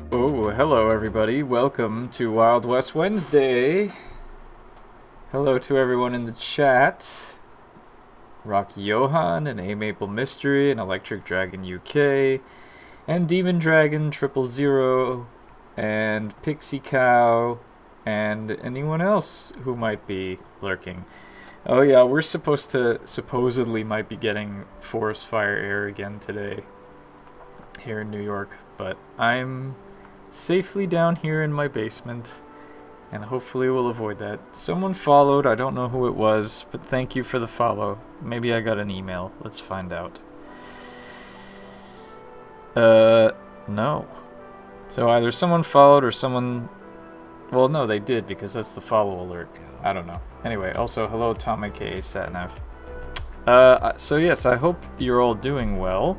Oh, hello everybody. Welcome to Wild West Wednesday. Hello to everyone in the chat. Rocky Johan and A Maple Mystery and Electric Dragon UK and Demon Dragon 000 and Pixie Cow and anyone else who might be lurking. Oh yeah, we're supposedly might be getting forest fire air again today here in New York, but I'm safely down here in my basement, and hopefully we'll avoid that. Someone followed, I don't know who it was, but thank you for the follow. Maybe I got an email. Let's find out. No. So either someone followed or someone... Well, no, they did, because that's the follow alert. I don't know. Anyway, also, hello, Tom aka Satnav. So yes, I hope you're all doing well.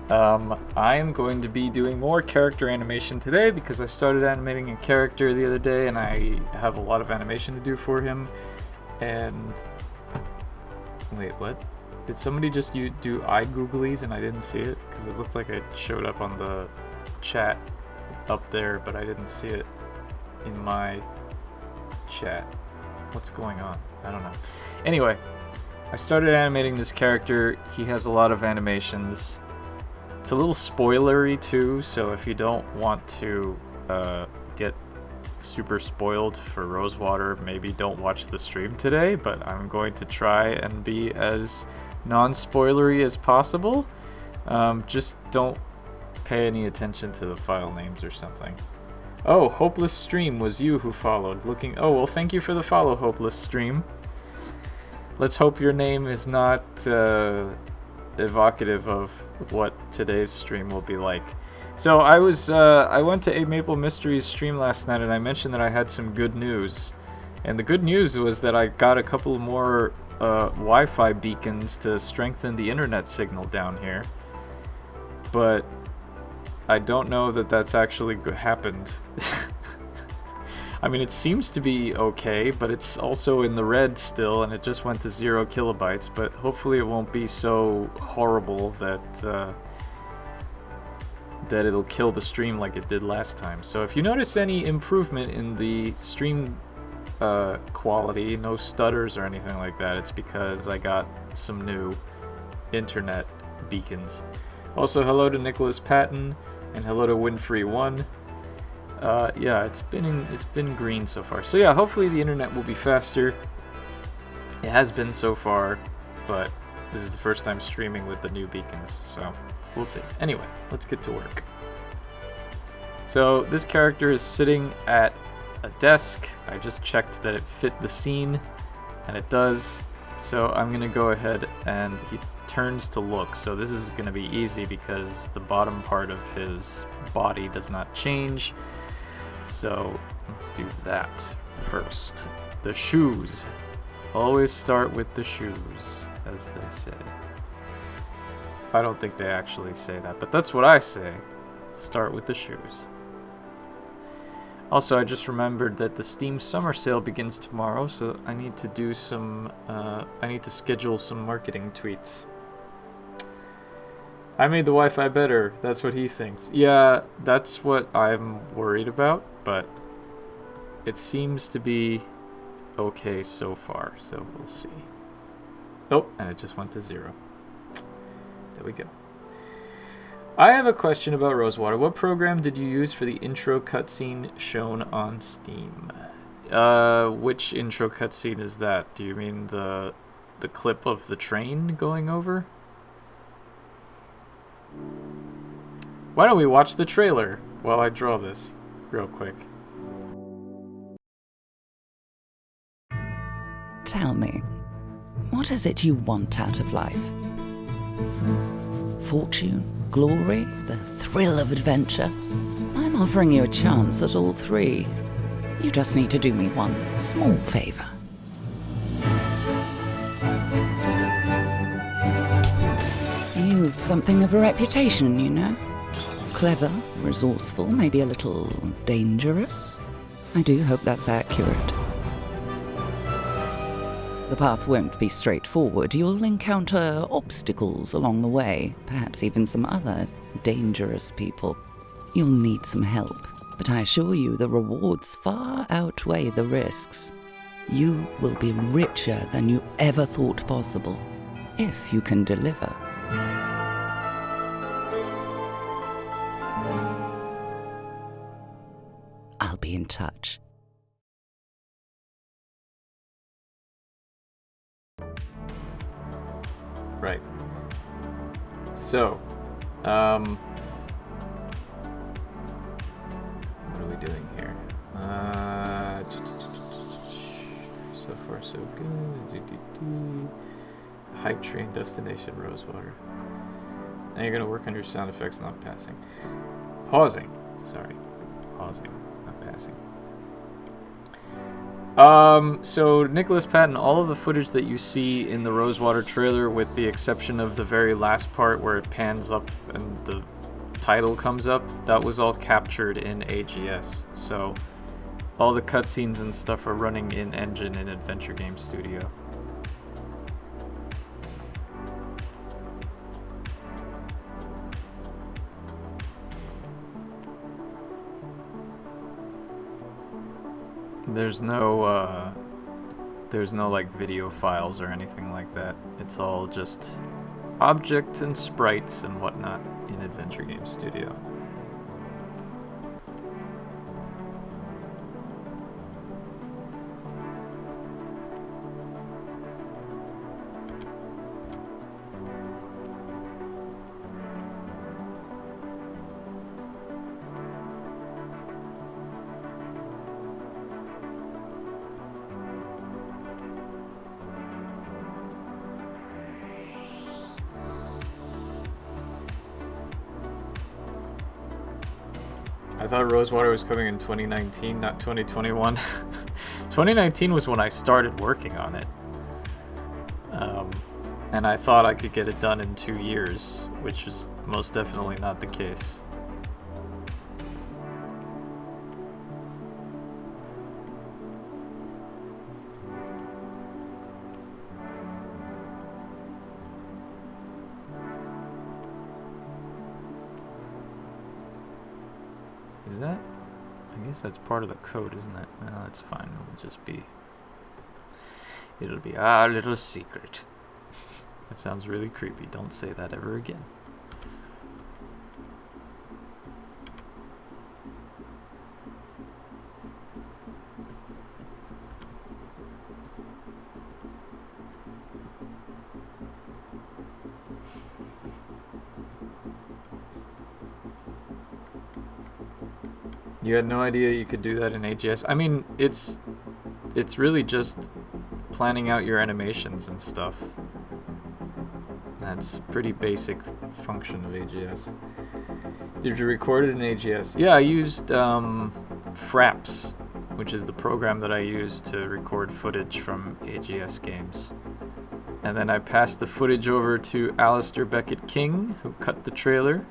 I am going to be doing more character animation today because I started animating a character the other day and I have a lot of animation to do for him. And... Wait, what? Did somebody just do eye googlies and I didn't see it? Because it looked like it showed up on the chat up there, but I didn't see it in my chat. What's going on? I don't know. Anyway, I started animating this character. He has a lot of animations. It's a little spoilery too, so if you don't want to get super spoiled for Rosewater, maybe don't watch the stream today, but I'm going to try and be as non-spoilery as possible. Just don't pay any attention to the file names or something. Oh, Hopeless Stream was you who followed. Oh, well, thank you for the follow, Hopeless Stream. Let's hope your name is not evocative of what today's stream will be like. So I went to A Maple Mystery's stream last night and I mentioned that I had some good news. And the good news was that I got a couple more Wi-Fi beacons to strengthen the internet signal down here. But I don't know that that's actually happened. I mean, it seems to be okay, but it's also in the red still, and it just went to 0 kilobytes, but hopefully it won't be so horrible that that it'll kill the stream like it did last time. So if you notice any improvement in the stream quality, no stutters or anything like that, it's because I got some new internet beacons. Also, hello to Nicholas Patton, and hello to Winfrey1. Yeah, it's been green so far. So yeah, hopefully the internet will be faster. It has been so far, but this is the first time streaming with the new beacons, so we'll see. Anyway, let's get to work. So this character is sitting at a desk. I just checked that it fit the scene, and it does. So I'm gonna go ahead and he turns to look. So this is gonna be easy because the bottom part of his body does not change. So let's do that first. The shoes. Always start with the shoes, as they say. I don't think they actually say that, but that's what I say. Start with the shoes. Also, I just remembered that the Steam Summer Sale begins tomorrow, so I need to do some, I need to schedule some marketing tweets. I made the Wi-Fi better, that's what he thinks. Yeah, that's what I'm worried about, but it seems to be okay so far, so we'll see. Oh, and it just went to 0. There we go. I have a question about Rosewater. What program did you use for the intro cutscene shown on Steam? Which intro cutscene is that? Do you mean the clip of the train going over? Why don't we watch the trailer while I draw this real quick? Tell me, what is it you want out of life? Fortune, glory, the thrill of adventure? I'm offering you a chance at all three. You just need to do me one small favor. You've something of a reputation, you know. Clever, resourceful, maybe a little dangerous. I do hope that's accurate. The path won't be straightforward. You'll encounter obstacles along the way, perhaps even some other dangerous people. You'll need some help, but I assure you the rewards far outweigh the risks. You will be richer than you ever thought possible, if you can deliver. I'll be in touch. Right. So, what are we doing here? So far, so good. Hype train destination Rosewater. Now you're gonna work on your sound effects, not passing. Pausing. Sorry. Pausing, not passing. So Nicholas Patton, all of the footage that you see in the Rosewater trailer, with the exception of the very last part where it pans up and the title comes up, that was all captured in AGS. So all the cutscenes and stuff are running in engine in Adventure Game Studio. There's no like video files or anything like that. It's all just objects and sprites and whatnot in Adventure Game Studio. I thought Rosewater was coming in 2019, not 2021. 2019 was when I started working on it. And I thought I could get it done in 2 years, which is most definitely not the case. Is that? I guess that's part of the code, isn't it? Well, that's fine. It'll be our little secret. That sounds really creepy. Don't say that ever again. You had no idea you could do that in AGS? I mean, it's really just planning out your animations and stuff. That's pretty basic function of AGS. Did you record it in AGS? Yeah, I used Fraps, which is the program that I use to record footage from AGS games. And then I passed the footage over to Alistair Beckett King, who cut the trailer,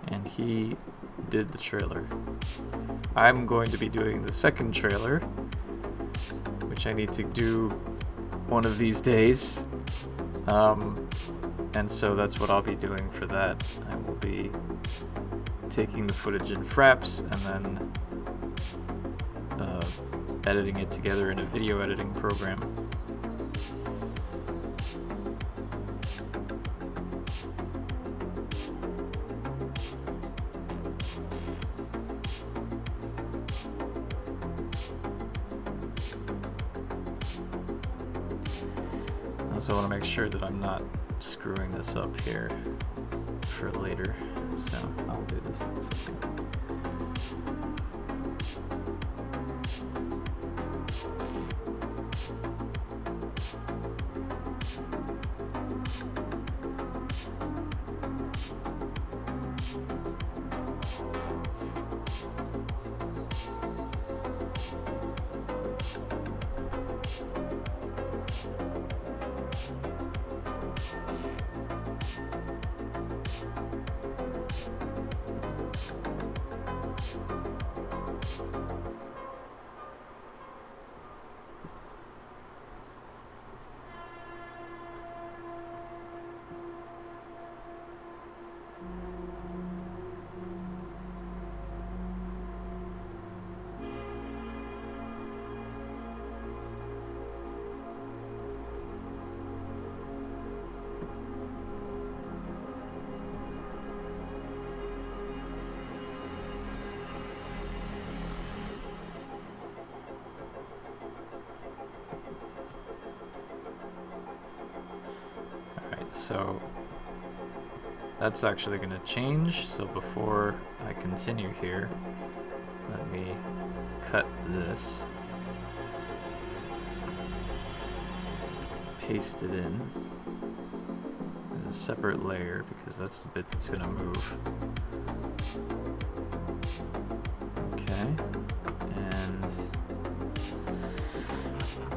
and he did the trailer. I'm going to be doing the second trailer, which I need to do one of these days. And so that's what I'll be doing for that. I will be taking the footage in Fraps and then editing it together in a video editing program. I also want to make sure that I'm not screwing this up here for later, so I'll do this in a second. so that's actually going to change. So before I continue here, let me cut this, paste it in as a separate layer because that's the bit that's going to move. Okay, and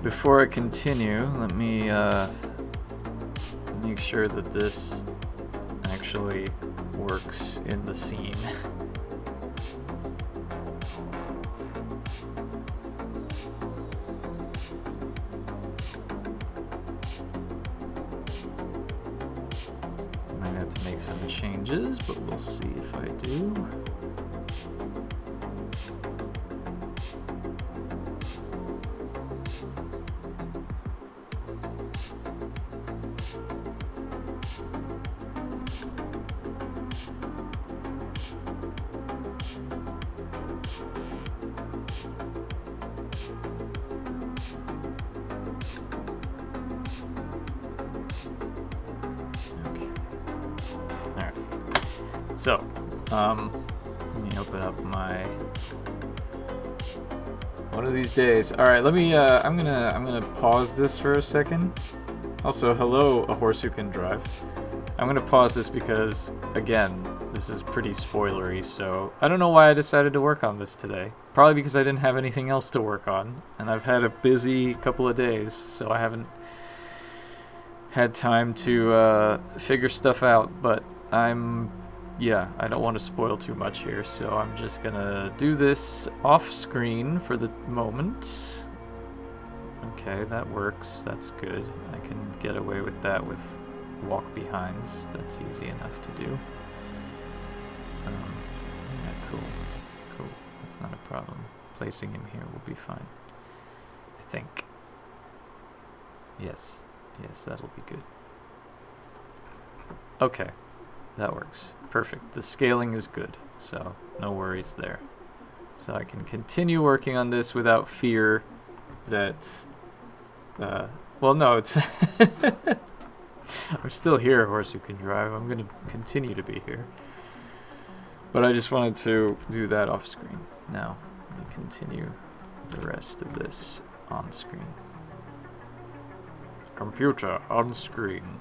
before I continue, let me make sure that this actually works in the scene. Might have to make some changes, but we'll see if I do. So, let me open up my one of these days. All right, let me. I'm gonna pause this for a second. Also, hello, a horse who can drive. I'm gonna pause this because, again, this is pretty spoilery. So I don't know why I decided to work on this today. Probably because I didn't have anything else to work on, and I've had a busy couple of days, so I haven't had time to figure stuff out. But yeah, I don't want to spoil too much here, so I'm just gonna do this off screen for the moment. Okay, that works. That's good. I can get away with that with walk behinds. That's easy enough to do. Yeah, cool. That's not a problem. Placing him here will be fine, I think. Yes, that'll be good. Okay. That works. Perfect. The scaling is good, so no worries there. So I can continue working on this without fear that... well, no, it's... I'm still here, horse who can drive. I'm going to continue to be here. But I just wanted to do that off screen. Now, let me continue the rest of this on screen. Computer on screen.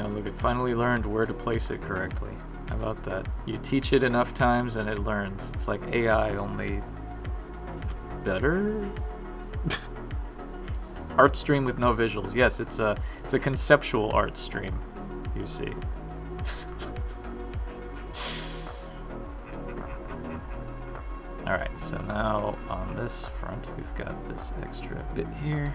Oh, look, it finally learned where to place it correctly. How about that? You teach it enough times and it learns. It's like AI, only better? Art stream with no visuals. Yes, it's a conceptual art stream, you see. Alright, so now on this front, we've got this extra bit here.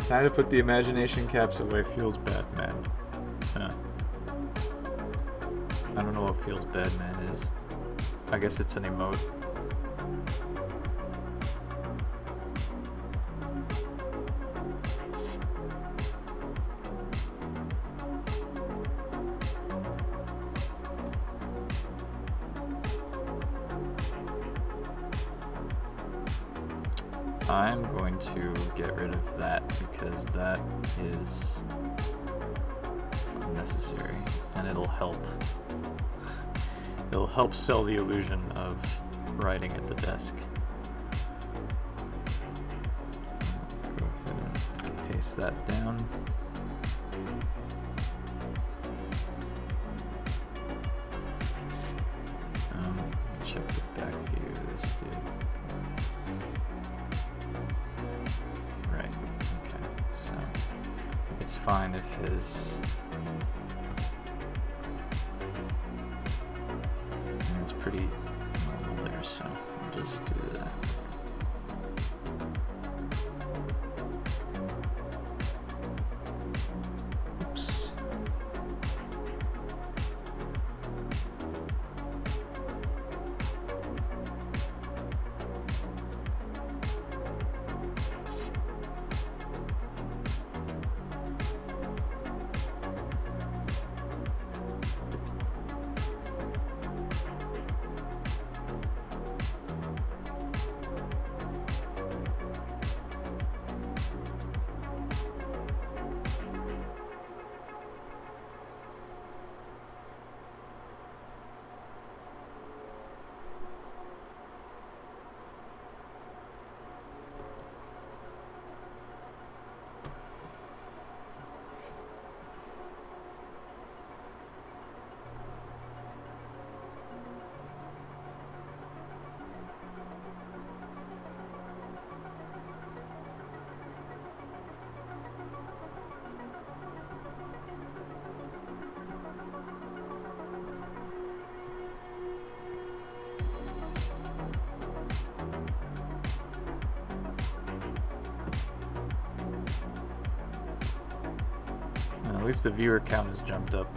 Time to put the imagination caps away feels bad, man. Huh. I don't know what feels bad, man is. I guess it's an emote. I'm going to get rid of that because that is unnecessary, and it'll help sell the illusion of writing at the desk. Go ahead and paste that down. Check the back view of this dude. Right, okay, so it's fine if his... And it's pretty normal there, so I'll just do that. Oops. At least the viewer count has jumped up.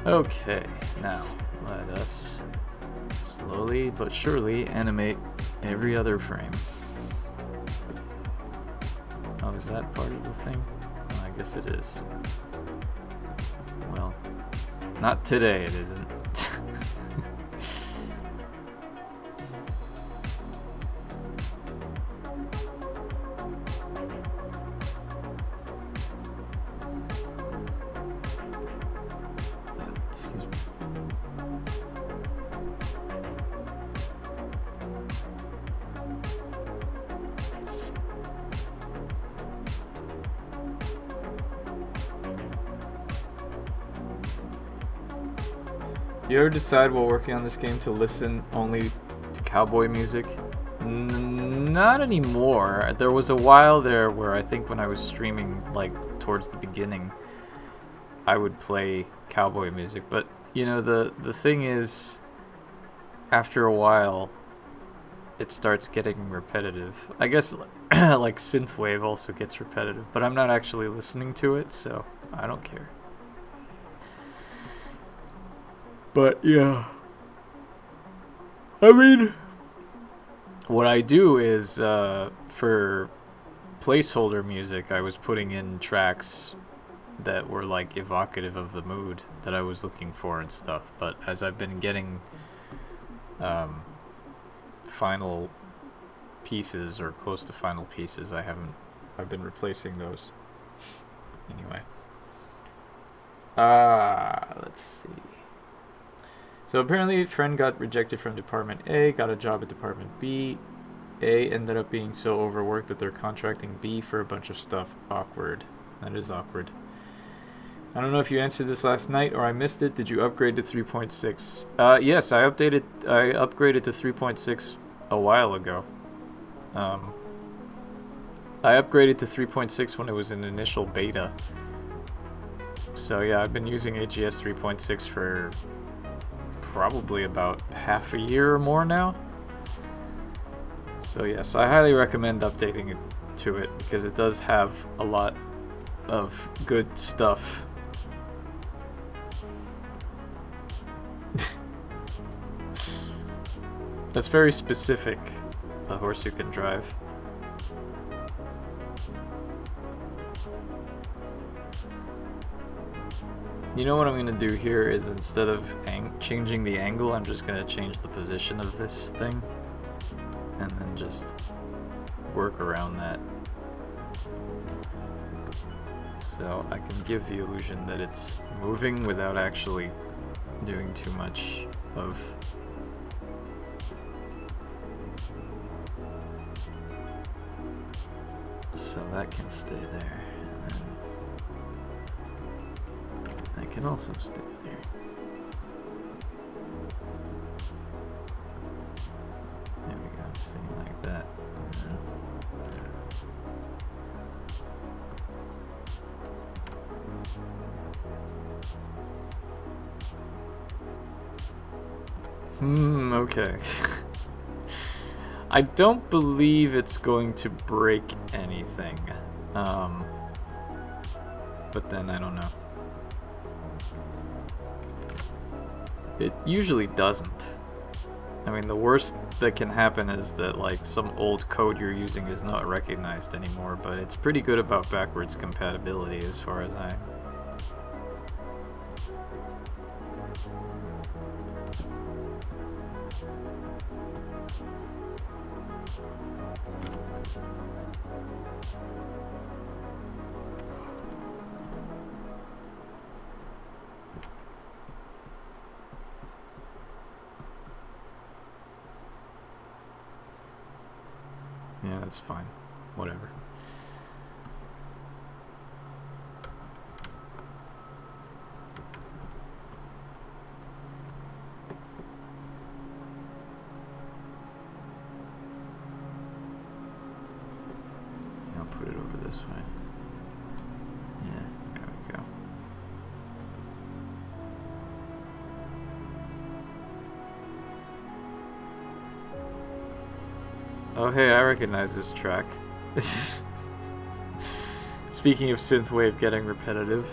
Okay, now let us slowly but surely animate every other frame. Oh, is that part of the thing? Oh, I guess it is. Well, not today it isn't. Excuse me. Do you ever decide while working on this game to listen only to cowboy music? Not anymore. There was a while there where I think when I was streaming, like, towards the beginning, I would play cowboy music. But, you know, the thing is, after a while, it starts getting repetitive. I guess, like, synthwave also gets repetitive, but I'm not actually listening to it, so I don't care. But yeah, I mean, what I do is for placeholder music, I was putting in tracks that were like evocative of the mood that I was looking for and stuff. But as I've been getting final pieces or close to final pieces, I've been replacing those. Anyway, let's see. So apparently a friend got rejected from Department A, got a job at Department B. A ended up being so overworked that they're contracting B for a bunch of stuff. Awkward. That is awkward. I don't know if you answered this last night or I missed it. Did you upgrade to 3.6? Yes, I upgraded to 3.6 a while ago. I upgraded to 3.6 when it was in initial beta. So yeah, I've been using AGS 3.6 for probably about half a year or more now. So yes, I highly recommend updating it to it because it does have a lot of good stuff. That's very specific, the horse you can drive. You know what I'm going to do here is instead of changing the angle, I'm just going to change the position of this thing and then just work around that. So I can give the illusion that it's moving without actually doing too much of so that can stay there. And then that can also stay there. There we go, I'm sitting like that. Okay. I don't believe it's going to break anything. But then I don't know. It usually doesn't. I mean, the worst that can happen is that like some old code you're using is not recognized anymore, but it's pretty good about backwards compatibility as far as I... Yeah, that's fine. Whatever. I'll put it over this way. Yeah, there we go. Oh hey, I recognize this track. Speaking of synthwave getting repetitive,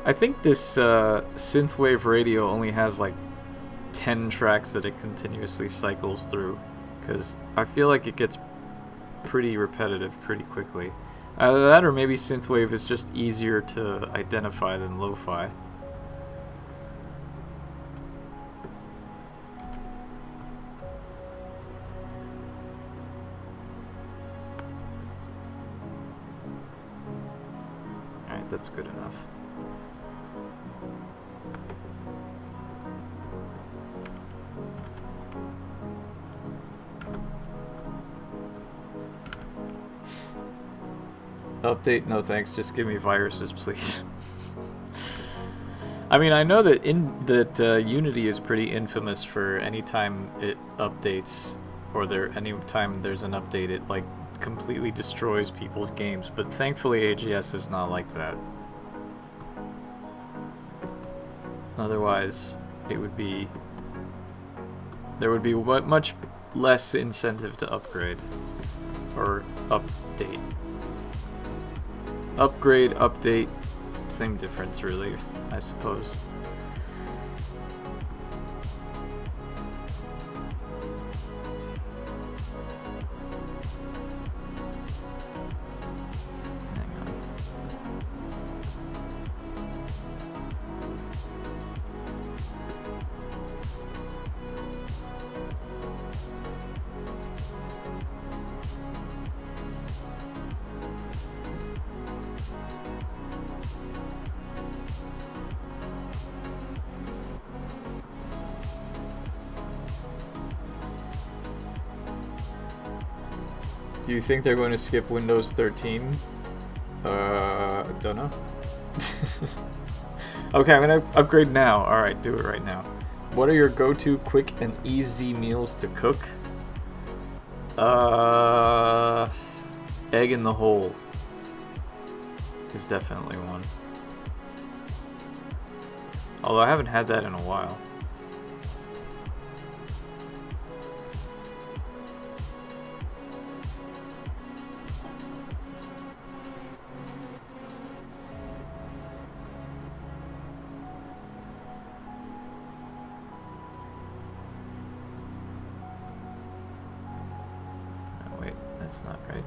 I think this synthwave radio only has like 10 tracks that it continuously cycles through, because I feel like it gets pretty repetitive pretty quickly. Either that or maybe synthwave is just easier to identify than lo-fi. Alright, that's good enough. Update? No thanks, just give me viruses, please. I mean, I know that Unity is pretty infamous for anytime it updates, or anytime there's an update, it like completely destroys people's games. But thankfully, AGS is not like that. Otherwise, there would be much less incentive to upgrade or update. Upgrade, update, same difference really, I suppose. Hang on. Do you think they're going to skip Windows 13? Don't know. Okay, I'm gonna upgrade now. Alright, do it right now. What are your go-to quick and easy meals to cook? Egg in the hole is definitely one. Although I haven't had that in a while. That's not right.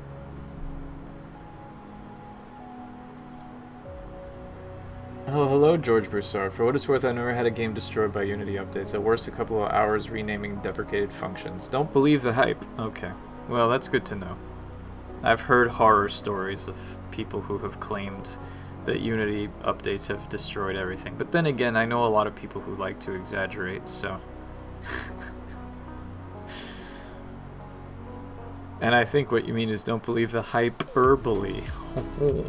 Oh, hello, George Broussard. For what it's worth, I've never had a game destroyed by Unity updates. At worst, a couple of hours renaming deprecated functions. Don't believe the hype. Okay. Well, that's good to know. I've heard horror stories of people who have claimed that Unity updates have destroyed everything. But then again, I know a lot of people who like to exaggerate, so... And I think what you mean is don't believe the hyperbole. Oh.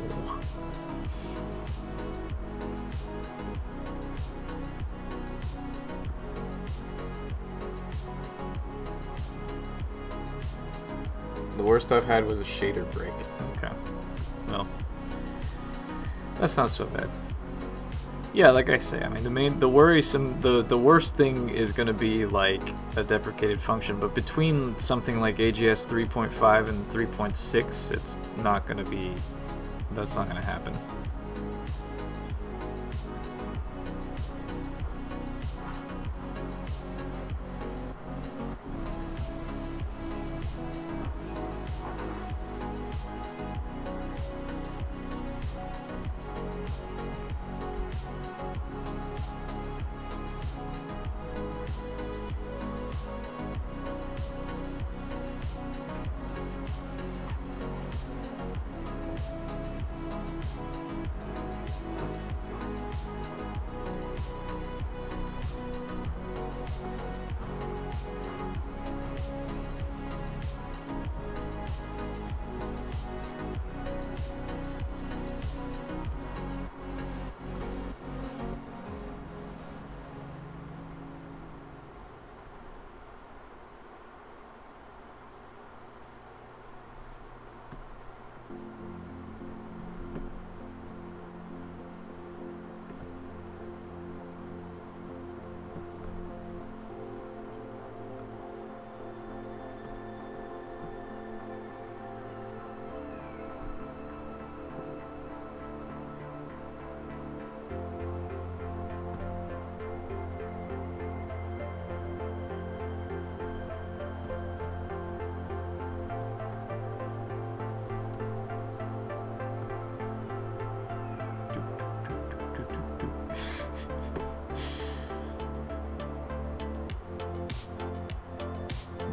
The worst I've had was a shader break. Okay. Well, that's not so bad. Yeah, like I say, I mean, the worst thing is going to be like a deprecated function, but between something like AGS 3.5 and 3.6, it's not going to be, that's not going to happen.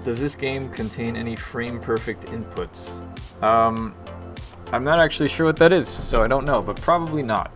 Does this game contain any frame-perfect inputs? I'm not actually sure what that is, so I don't know, but probably not.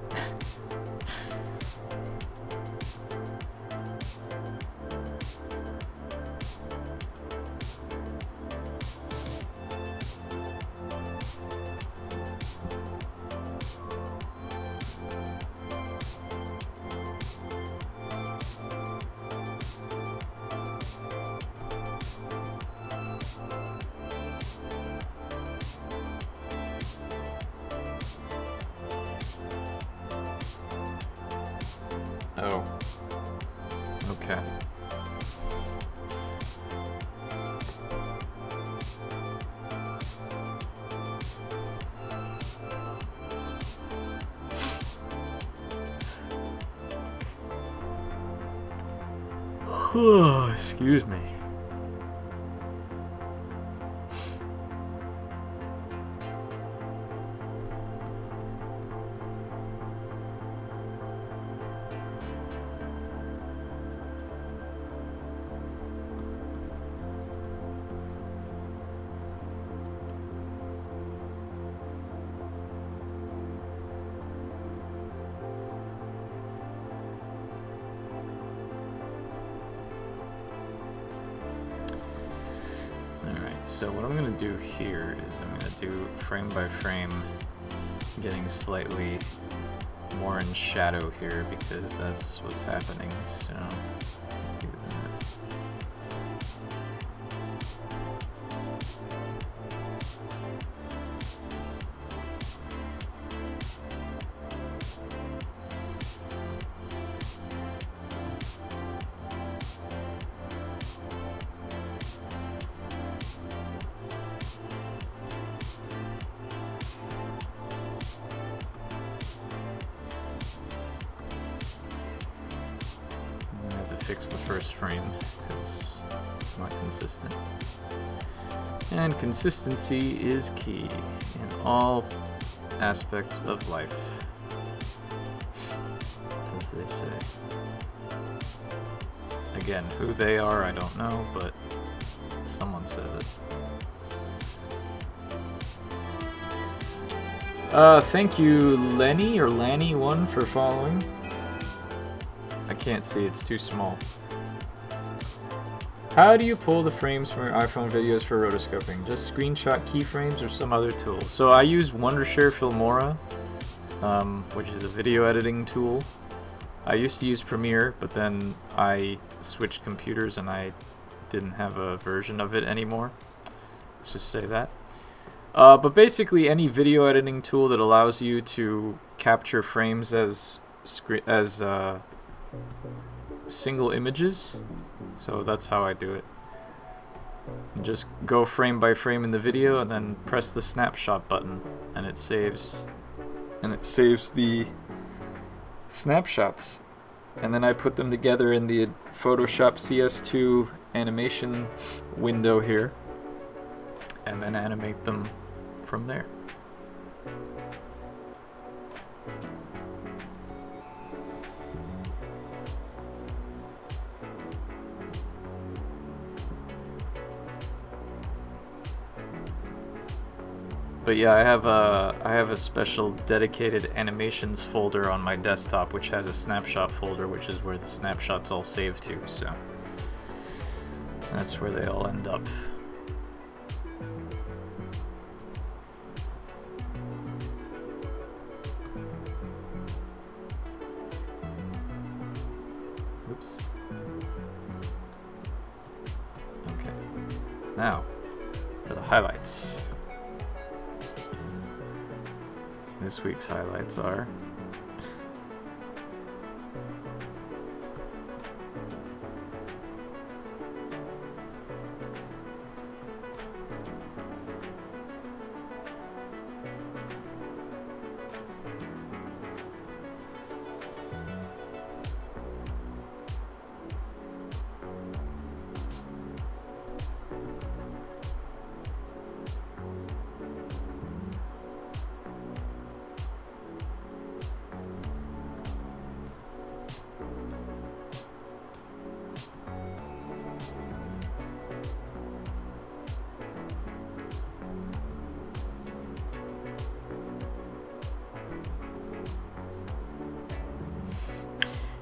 Oh. Okay. Excuse me. So what I'm going to do here is I'm going to do frame by frame, getting slightly more in shadow here because that's what's happening. So let's do that. Fix the first frame because it's not consistent. And consistency is key in all aspects of life, as they say. Again, who they are, I don't know, but someone said it. Thank you, Lenny or Lanny1 for following. I can't see, it's too small. How do you pull the frames from your iPhone videos for rotoscoping? Just screenshot keyframes or some other tool? So I use Wondershare Filmora, which is a video editing tool. I used to use Premiere, but then I switched computers and I didn't have a version of it anymore. Let's just say that. But basically any video editing tool that allows you to capture frames as single images, so that's how I do it. Just go frame by frame in the video and then press the snapshot button and it saves the snapshots, and then I put them together in the Photoshop CS2 animation window here and then animate them from there. But yeah, I have a special dedicated animations folder on my desktop, which has a snapshot folder, which is where the snapshots all save to. So that's where they all end up. Oops. Okay. Now for the highlights. This week's highlights are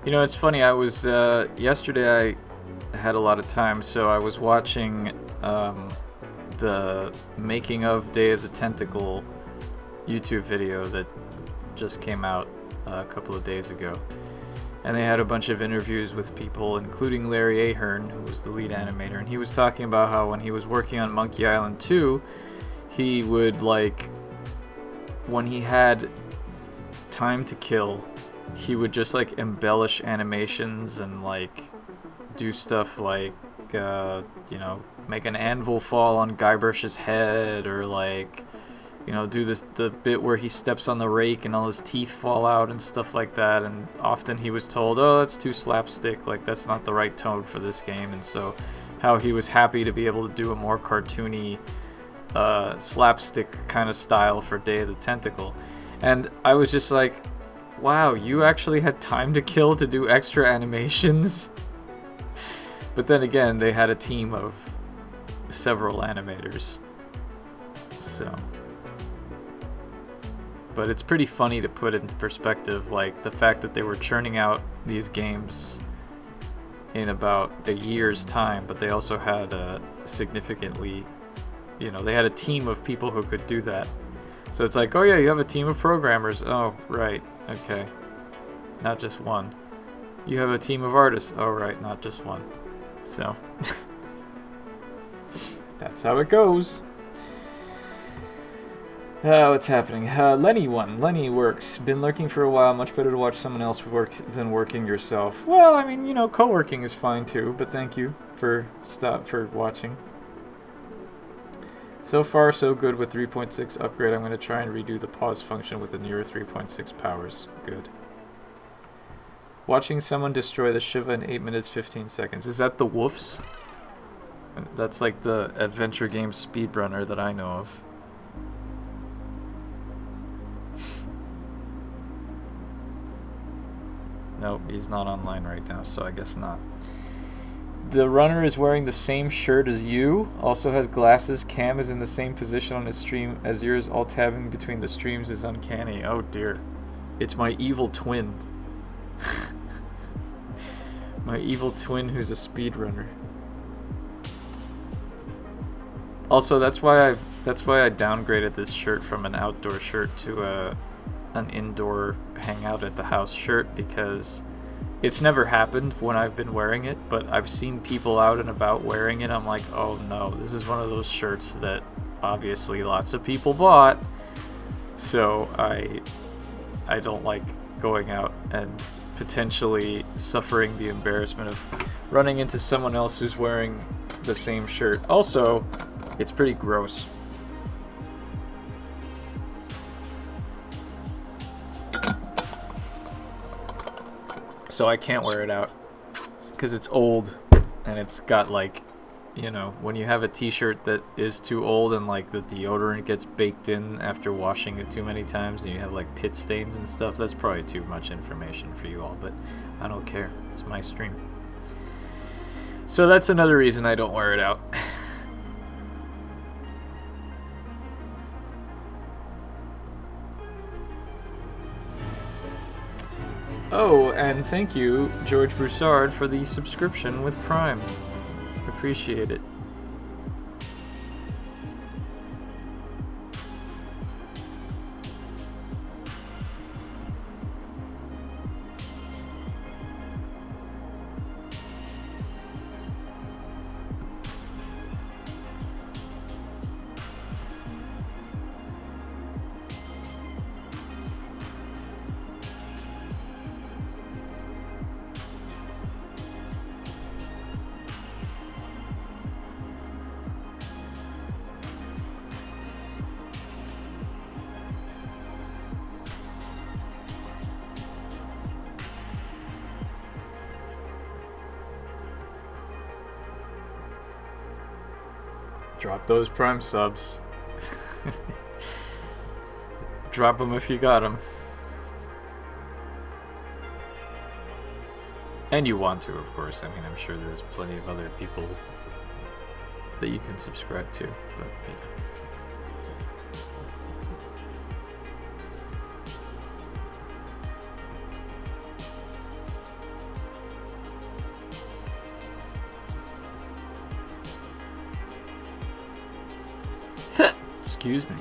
You know, it's funny. I was yesterday. I had a lot of time, so I was watching the making of Day of the Tentacle YouTube video that just came out a couple of days ago, and they had a bunch of interviews with people, including Larry Ahern, who was the lead animator, and he was talking about how when he was working on Monkey Island 2, he would, like, when he had time to kill, he would just, like, embellish animations and, like, do stuff like, you know, make an anvil fall on Guybrush's head, or, like, you know, do the bit where he steps on the rake and all his teeth fall out and stuff like that. And often he was told, oh, that's too slapstick, like, that's not the right tone for this game. And so how he was happy to be able to do a more cartoony slapstick kind of style for Day of the Tentacle. And I was just like, wow, you actually had time to kill to do extra animations? But then again, they had a team of several animators, so. But it's pretty funny to put into perspective, like, the fact that they were churning out these games in about a year's time, but they also had a significantly, you know, they had a team of people who could do that. So it's like, oh yeah, you have a team of programmers. Oh, right, okay. Not just one. You have a team of artists. Oh, right, not just one. So, that's how it goes. What's happening? Lenny won. Lenny works. Been lurking for a while. Much better to watch someone else work than working yourself. Well, I mean, you know, co-working is fine too, but thank you for watching. So far, so good with 3.6 upgrade. I'm going to try and redo the pause function with the newer 3.6 powers. Good. Watching someone destroy the Shiva in 8 minutes 15 seconds. Is that the Woofs? That's like the adventure game speedrunner that I know of. Nope, he's not online right now, so I guess not. The runner is wearing the same shirt as you, also has glasses. Cam is in the same position on his stream as yours. All tabbing between the streams is uncanny. Oh dear. It's my evil twin. My evil twin who's a speedrunner. Also, that's why I downgraded this shirt from an outdoor shirt to an indoor hangout at the house shirt, because it's never happened when I've been wearing it, but I've seen people out and about wearing it. I'm like, oh no, this is one of those shirts that obviously lots of people bought, so I don't like going out and potentially suffering the embarrassment of running into someone else who's wearing the same shirt. Also, it's pretty gross. So I can't wear it out because it's old and it's got, like, you know, when you have a t-shirt that is too old and, like, the deodorant gets baked in after washing it too many times and you have, like, pit stains and stuff, that's probably too much information for you all, but I don't care. It's my stream. So that's another reason I don't wear it out. Oh, and thank you, George Broussard, for the subscription with Prime. Appreciate it. Drop those Prime subs. Drop them if you got them. And you want to, of course. I mean, I'm sure there's plenty of other people that you can subscribe to, but yeah. Excuse me.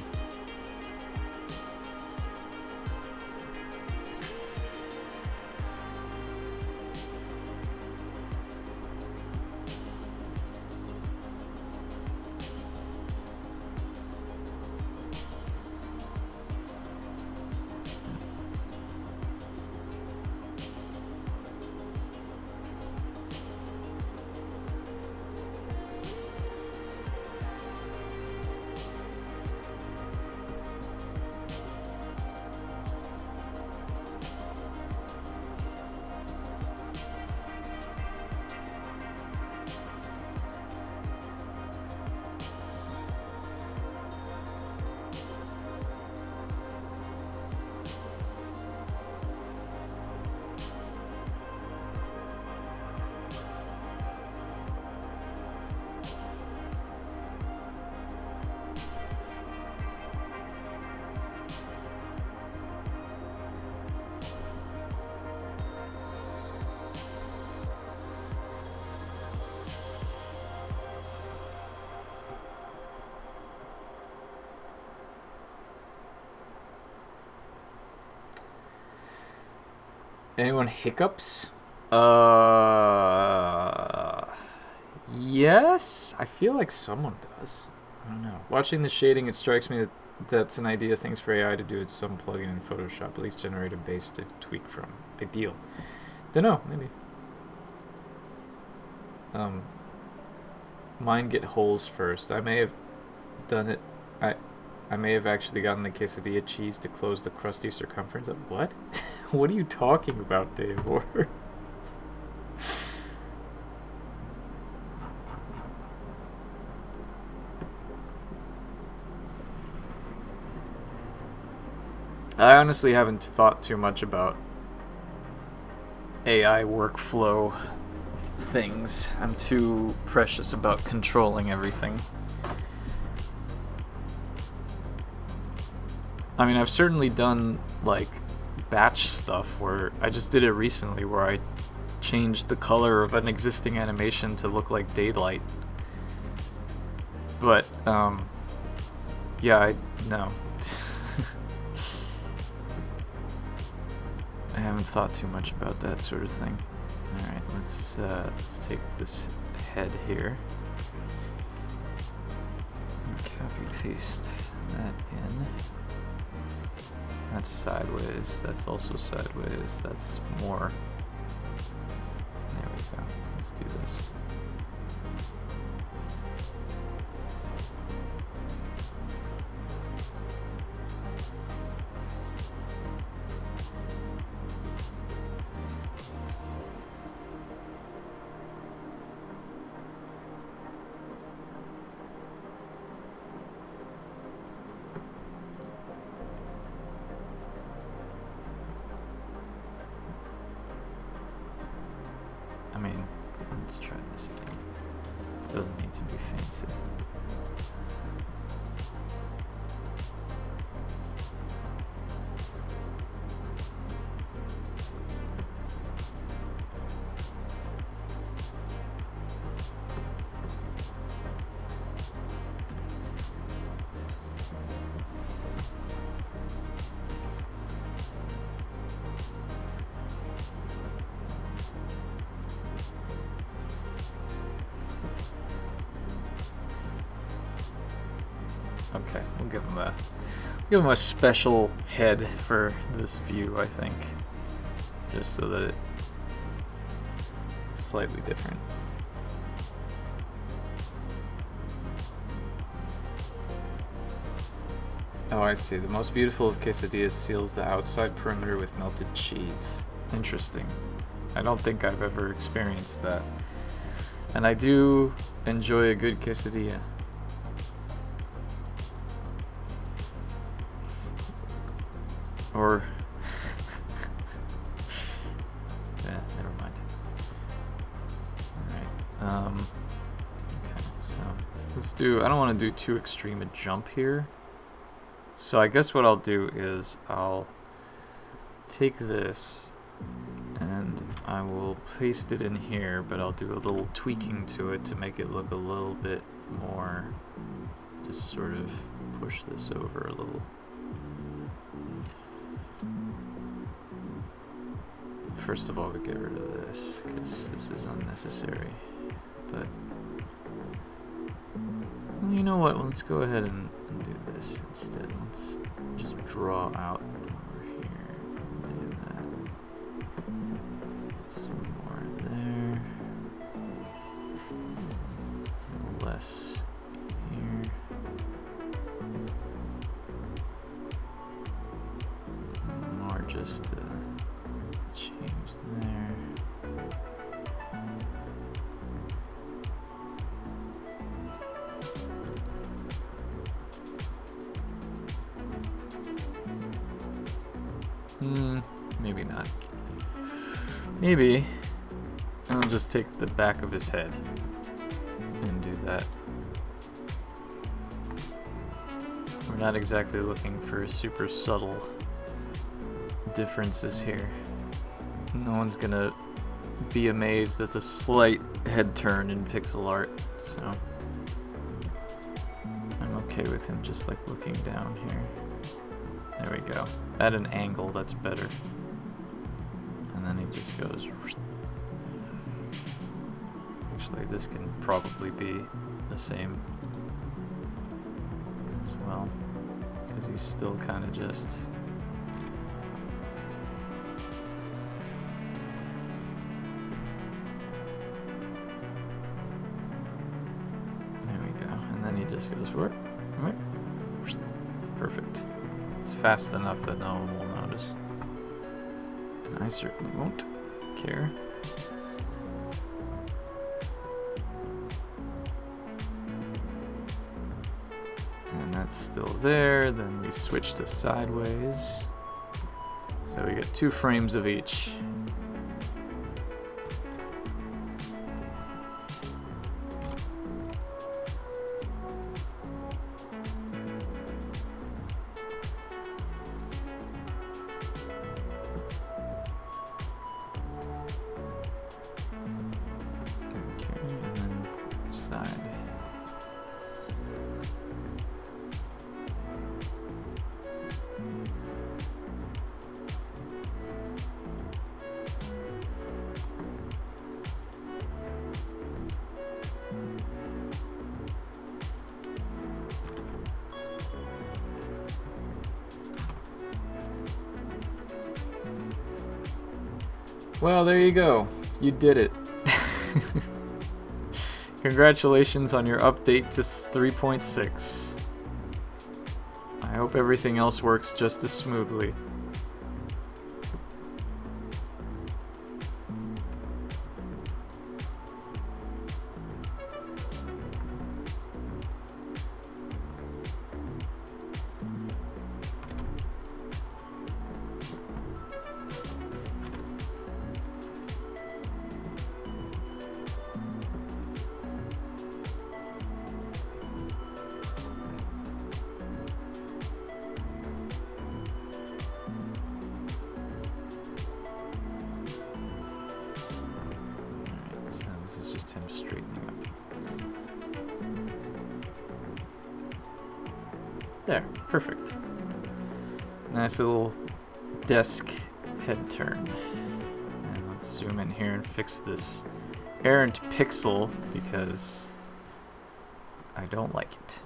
Anyone hiccups? Yes? I feel like someone does. I don't know. Watching the shading, it strikes me that that's an idea things for AI to do with some plugin in Photoshop. At least generate a base to tweak from. Ideal. Dunno, maybe. Mine get holes first. I may have done it. I may have actually gotten the quesadilla cheese to close the crusty circumference of what? What are you talking about, Dave? Or I honestly haven't thought too much about AI workflow things. I'm too precious about controlling everything. I mean, I've certainly done, like, batch stuff where I just did it recently where I changed the color of an existing animation to look like daylight. But, yeah, no. I haven't thought too much about that sort of thing. Alright, let's take this head here. And copy paste that in. That's sideways, that's also sideways, that's more. There we go. Let's do this. I mean, let's try this again. This doesn't need to be fancy. Okay, we'll give him a special head for this view, I think, just so that it's slightly different. Oh, I see. The most beautiful of quesadillas seals the outside perimeter with melted cheese. Interesting. I don't think I've ever experienced that. And I do enjoy a good quesadilla. Or yeah, never mind. Alright. Okay, so let's do, I don't want to do too extreme a jump here. So I guess what I'll do is I'll take this and I will paste it in here, but I'll do a little tweaking to it to make it look a little bit more just sort of push this over a little. First of all, we get rid of this, because this is unnecessary. But, well, you know what, let's go ahead and do this instead. Let's just draw out over here. Do that. Some more there. Less here. And more just change there. Maybe not. Maybe I'll just take the back of his head and do that. We're not exactly looking for super subtle differences here. No one's gonna be amazed at the slight head turn in pixel art, so I'm okay with him just like looking down here. There we go. At an angle, that's better. And then he just goes. Actually, this can probably be the same as well, because he's still kind of just. There we go. And then he just goes, where? Perfect. It's fast enough that no one will notice. And I certainly won't care. And that's still there. Then we switch to sideways. So we get 2 frames of each. Well, there you go. You did it. Congratulations on your update to 3.6. I hope everything else works just as smoothly. There, perfect. Nice little desk head turn. And let's zoom in here and fix this errant pixel because I don't like it.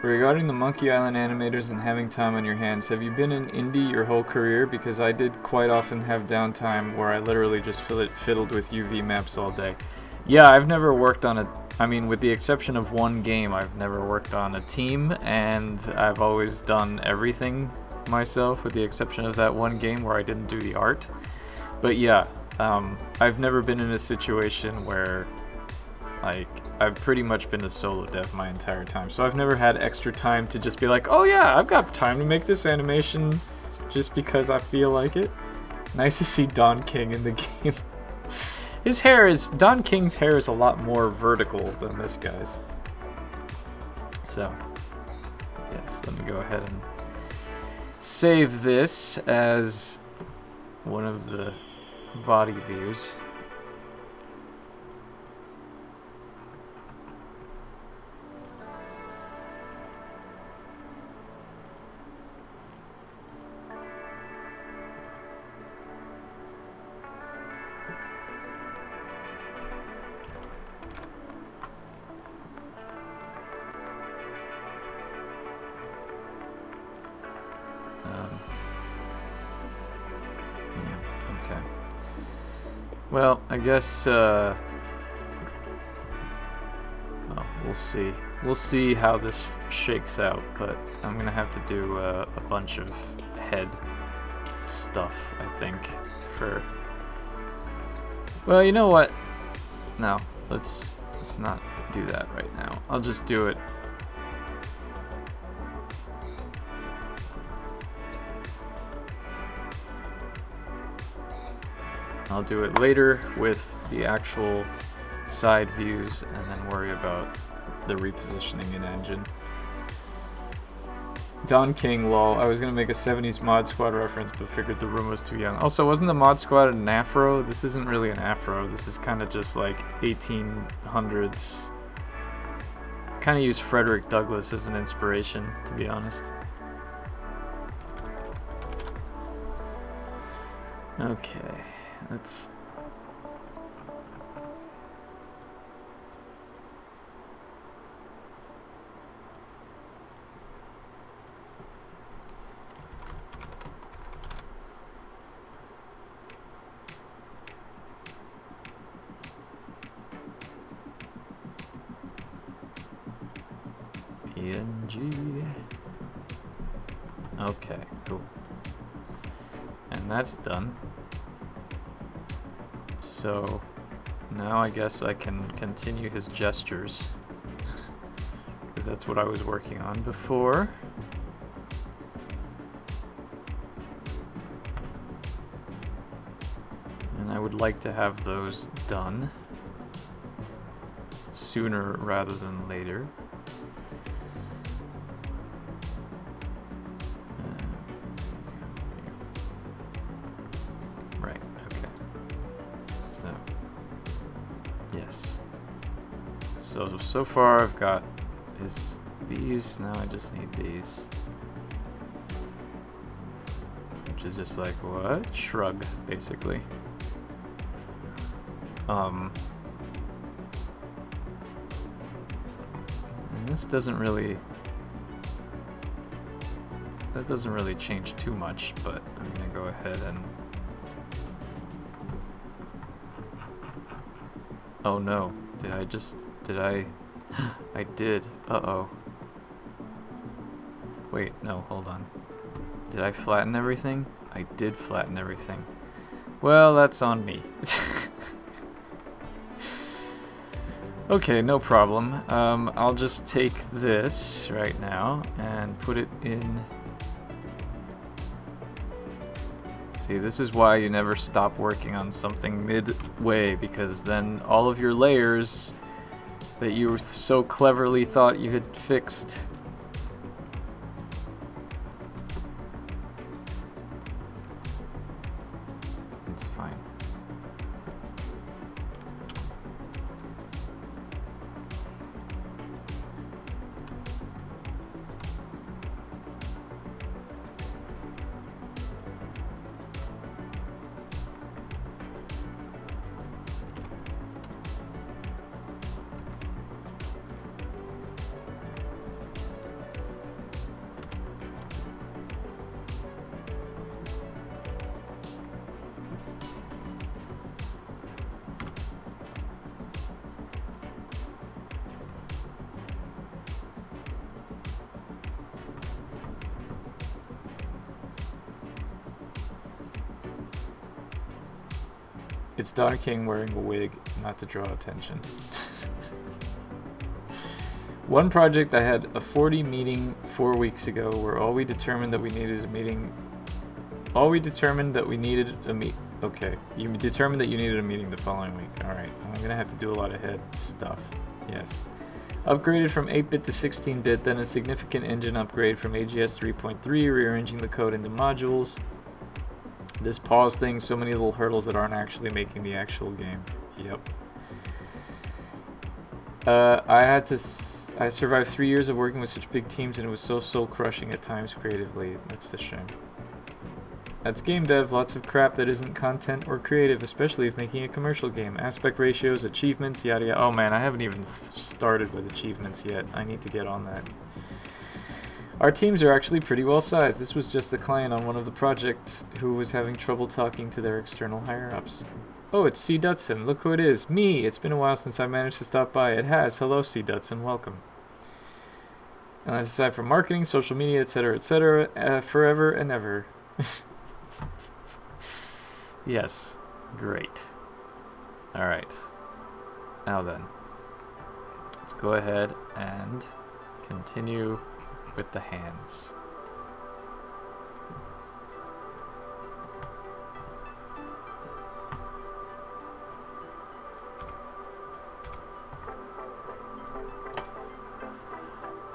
Regarding the Monkey Island animators and having time on your hands, have you been in indie your whole career? Because I did quite often have downtime where I literally just fiddled with UV maps all day. Yeah, I've never worked on a... I mean, with the exception of one game, I've never worked on a team, and I've always done everything myself, with the exception of that one game where I didn't do the art. But yeah, I've never been in a situation where... like, I've pretty much been a solo dev my entire time, so I've never had extra time to just be like, oh yeah, I've got time to make this animation just because I feel like it. Nice to see Don King in the game. His hair is... Don King's hair is a lot more vertical than this guy's. So, yes, let me go ahead and save this as one of the body views. Well, I guess, well, we'll see. We'll see how this shakes out, but I'm gonna have to do a bunch of head stuff, I think, for... Well, you know what? No, let's not do that right now. I'll just do it. I'll do it later with the actual side views and then worry about the repositioning in engine. Don King, lol. I was gonna make a 70s Mod Squad reference, but figured the room was too young. Also, wasn't the Mod Squad an afro? This isn't really an afro. This is kind of just like 1800s. Kind of use Frederick Douglass as an inspiration, to be honest. Okay, let's... PNG. Okay, cool. And that's done. So now I guess I can continue his gestures, because that's what I was working on before. And I would like to have those done sooner rather than later. Right, okay. Yes. So far I've got these, now I just need these. Which is just like, what? Shrug, basically. And this doesn't really... That doesn't really change too much, but I'm gonna go ahead and... Oh no, I did. Uh-oh. Wait, no, hold on. Did I flatten everything? I did flatten everything. Well, that's on me. Okay, no problem. I'll just take this right now and put it in... See, this is why you never stop working on something midway, because then all of your layers that you so cleverly thought you had fixed it's fine. It's Don King wearing a wig, not to draw attention. One project, I had a 40 meeting 4 weeks ago where all we determined that we needed a meeting Okay, you determined that you needed a meeting the following week. Alright, I'm gonna have to do a lot of head stuff. Yes. Upgraded from 8-bit to 16-bit, then a significant engine upgrade from AGS 3.3, rearranging the code into modules. This pause thing, so many little hurdles that aren't actually making the actual game. Yep. I survived 3 years of working with such big teams, and it was so soul-crushing at times creatively. That's a shame. That's game dev, lots of crap that isn't content or creative, especially if making a commercial game. Aspect ratios, achievements, yada yada. Oh man, I haven't even started with achievements yet. I need to get on that. Our teams are actually pretty well sized. This was just a client on one of the projects who was having trouble talking to their external higher-ups. Oh, it's C. Dutson. Look who it is. Me! It's been a while since I managed to stop by. It has. Hello, C. Dutson. Welcome. And that's aside from marketing, social media, etc., forever and ever. Yes. Great. Alright. Now then. Let's go ahead and continue with the hands.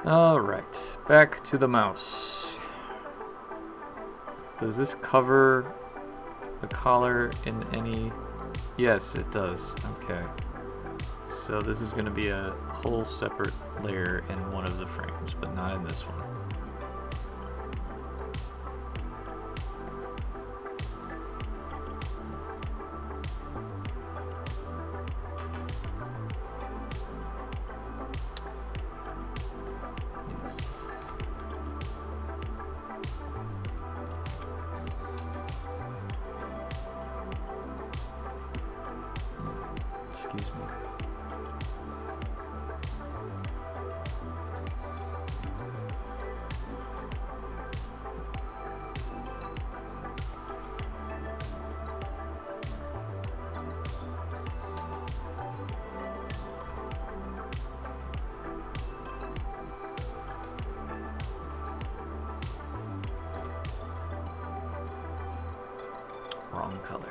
Alright, back to the mouse. Does this cover the collar in any... Yes, it does. Okay. So this is going to be a whole separate layer in one of the frames, but not in this one. Excuse me. Wrong color.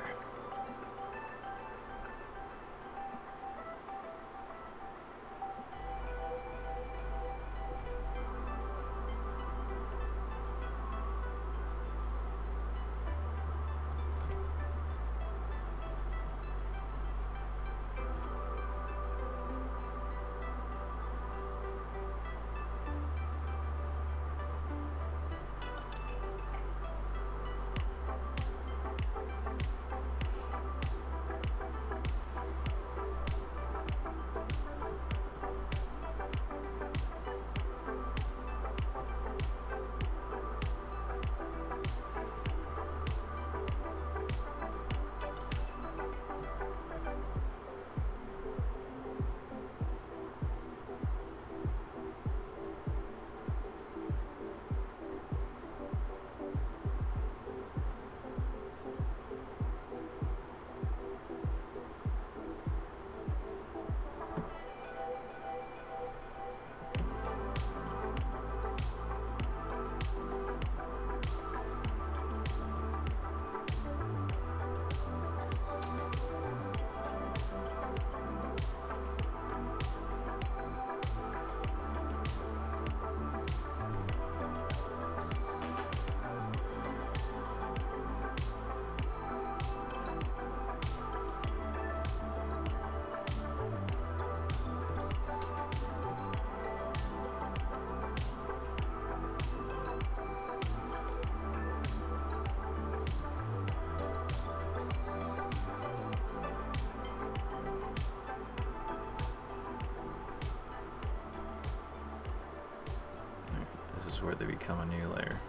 Where they become a new layer.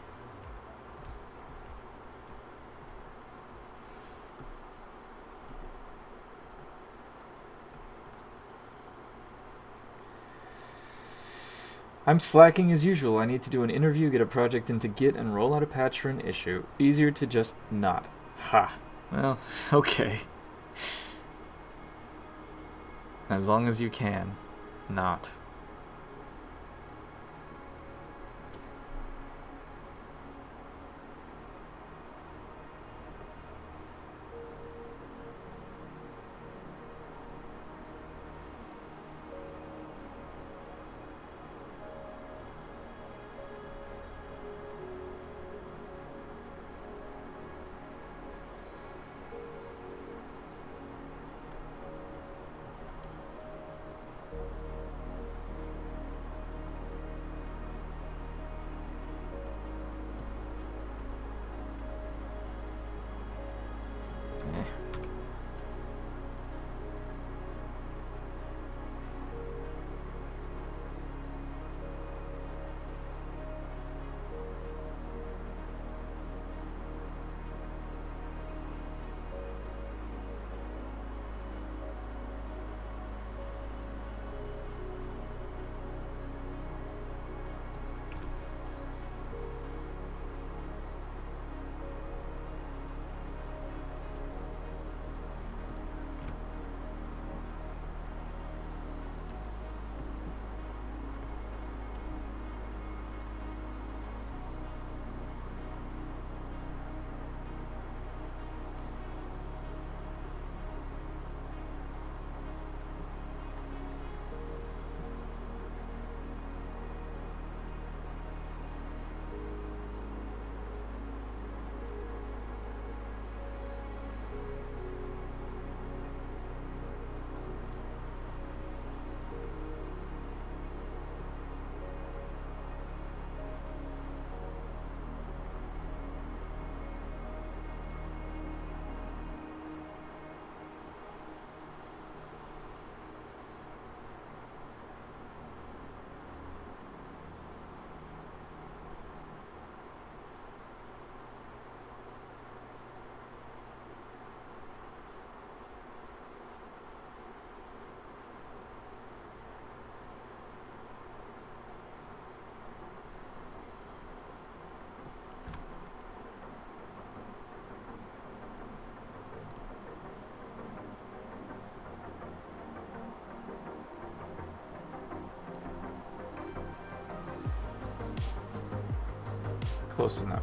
I'm slacking as usual. I need to do an interview, get a project into Git, and roll out a patch for an issue. Easier to just not. Ha. Well, okay. As long as you can. Not. Close enough.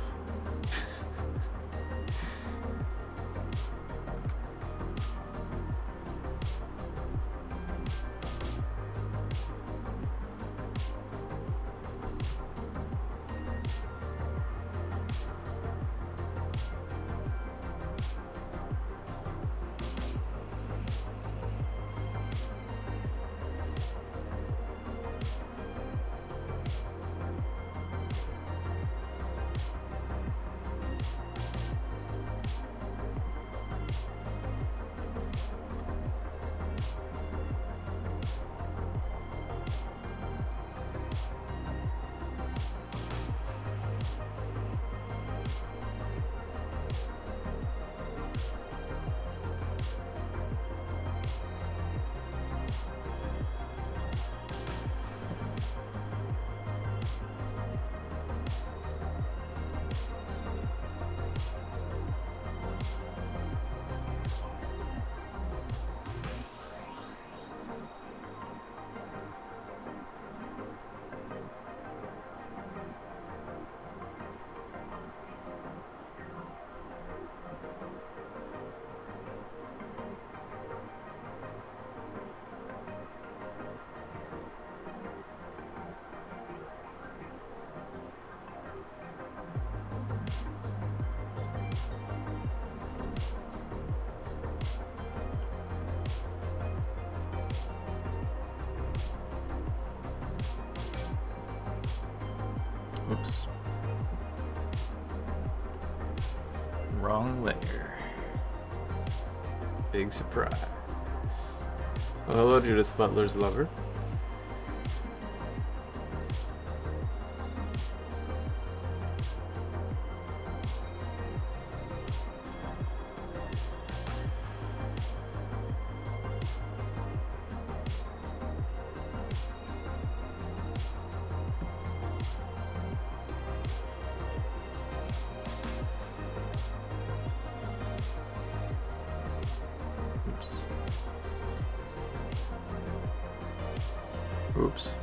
Oops. Wrong layer. Big surprise. Well, hello, Judith Butler's lover. Oops.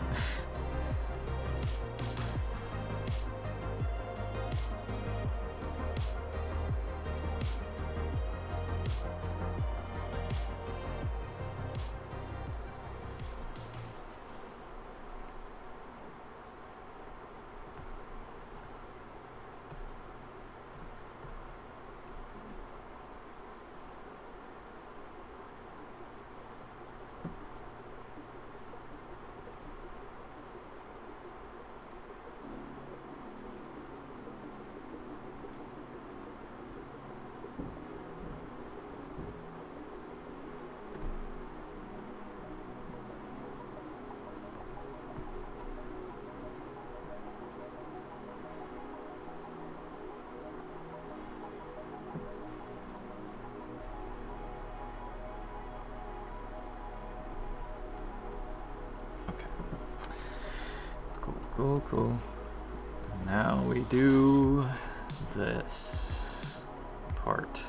Cool. Now we do this part.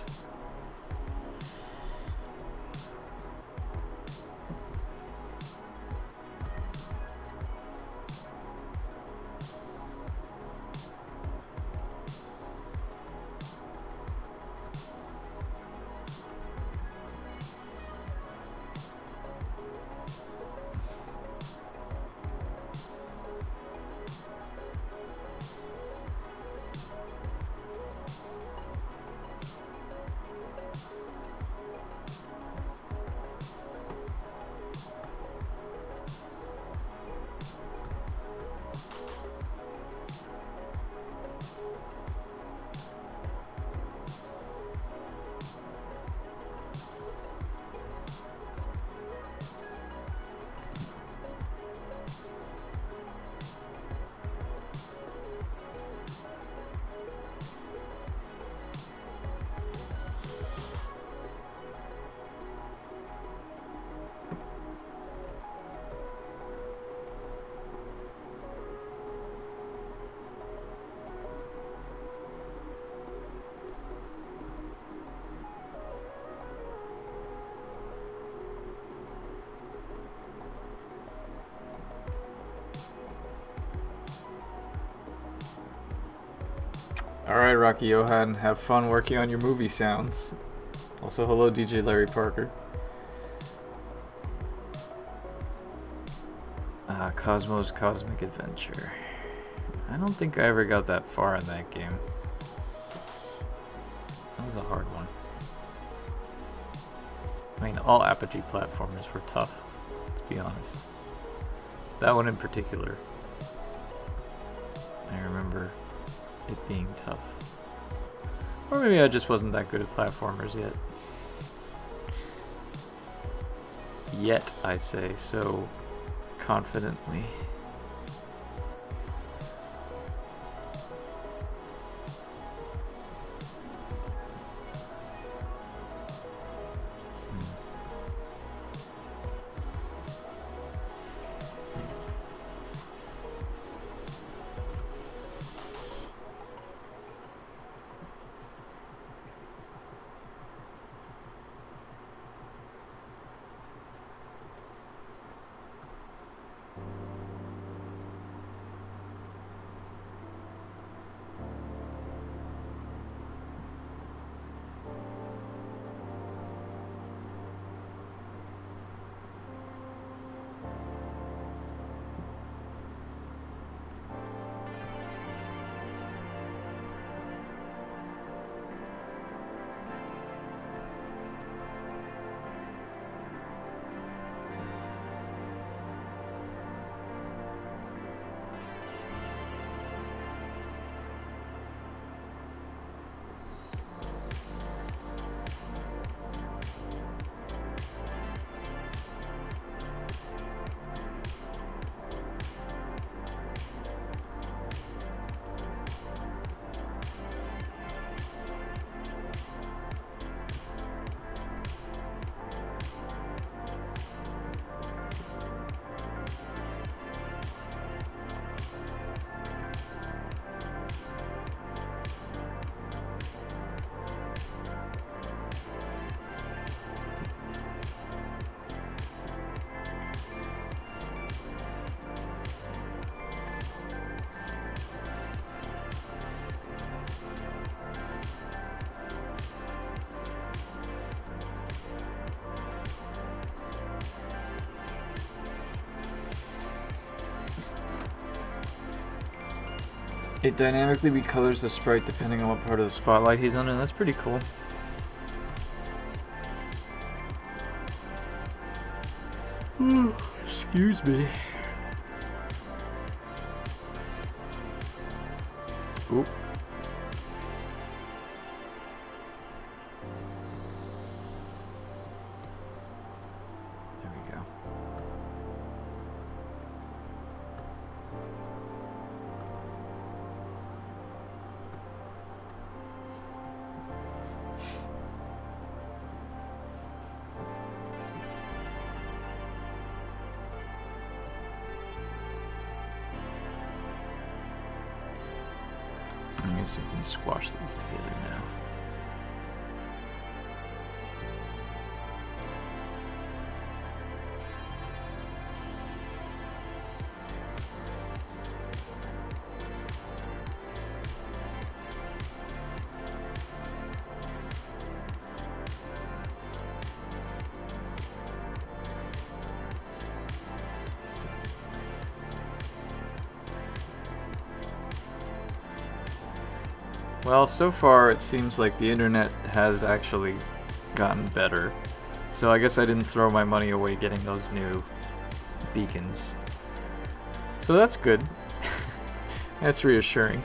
Alright, Rocky Johan, have fun working on your movie sounds. Also, hello, DJ Larry Parker. Cosmos Cosmic Adventure. I don't think I ever got that far in that game. That was a hard one. I mean, all Apogee platformers were tough, to be honest. That one in particular. I remember it being tough. Or maybe I just wasn't that good at platformers yet. Yet, I say so confidently. It dynamically recolors the sprite depending on what part of the spotlight he's under. That's pretty cool. Excuse me. Oop. There we go. I guess we can squash these together now. Well, so far it seems like the internet has actually gotten better. So I guess I didn't throw my money away getting those new beacons. So that's good. That's reassuring.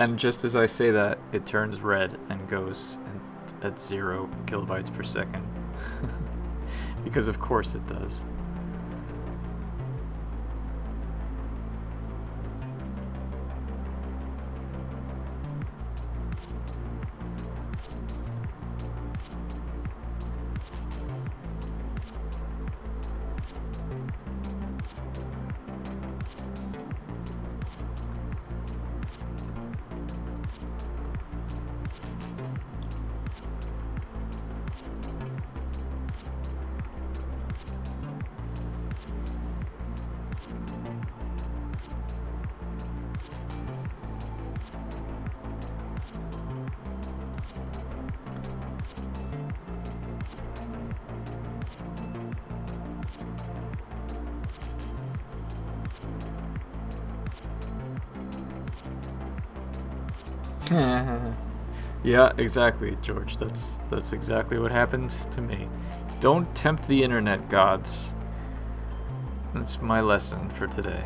And just as I say that, it turns red and goes at 0 kilobytes per second. Because of course it does. Yeah, exactly, George. That's exactly what happened to me. Don't tempt the internet gods. That's my lesson for today.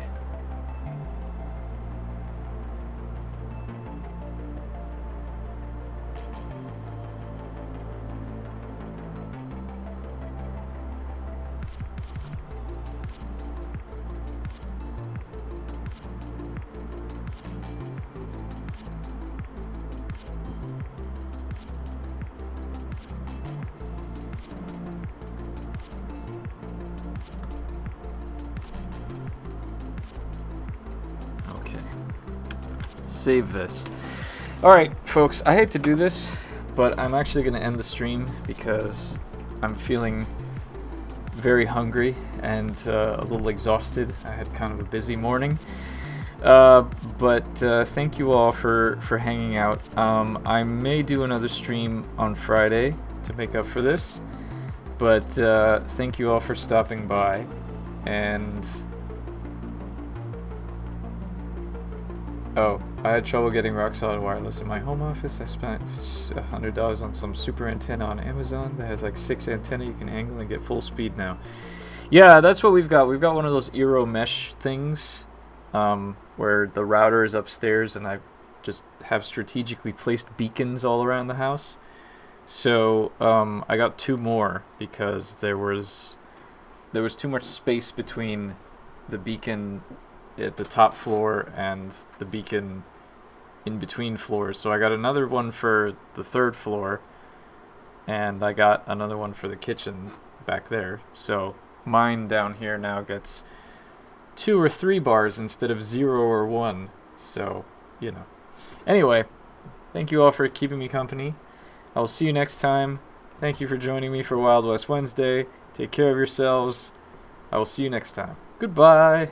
Okay. Save this. Alright, folks, I hate to do this, but I'm actually going to end the stream because I'm feeling very hungry and a little exhausted. I had kind of a busy morning. But thank you all for hanging out. I may do another stream on Friday to make up for this, but thank you all for stopping by. And oh, I had trouble getting rock solid wireless in my home office. I spent $100 on some super antenna on Amazon that has like 6 antennae you can angle and get full speed now. Yeah, that's what we've got. We've got one of those Eero mesh things where the router is upstairs and I just have strategically placed beacons all around the house. So I got 2 more because there was too much space between the beacon at the top floor and the beacon in between floors. So I got another one for the 3rd floor and I got another one for the kitchen back there. So mine down here now gets 2 or 3 bars instead of 0 or 1. So, you know. Anyway, thank you all for keeping me company. I will see you next time. Thank you for joining me for Wild West Wednesday. Take care of yourselves. I will see you next time. Goodbye.